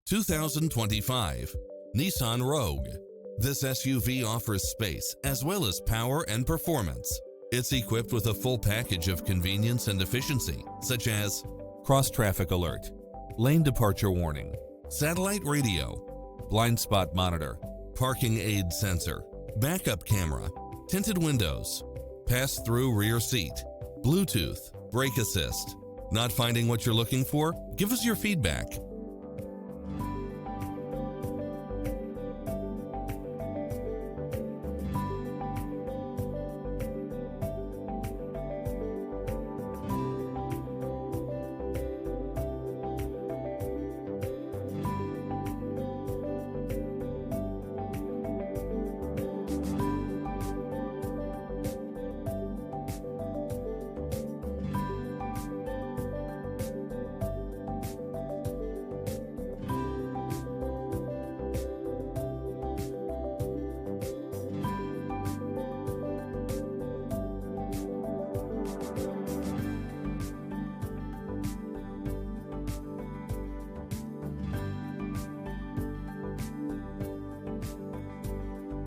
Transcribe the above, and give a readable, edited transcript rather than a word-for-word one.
2025 Nissan Rogue. This SUV offers space as well as power and performance. It's equipped with a full package of convenience and efficiency, such as cross-traffic alert, lane departure warning, satellite radio, blind spot monitor, parking aid sensor, backup camera, tinted windows, pass-through rear seat, Bluetooth, brake assist. Not finding what you're looking for? Give us your feedback.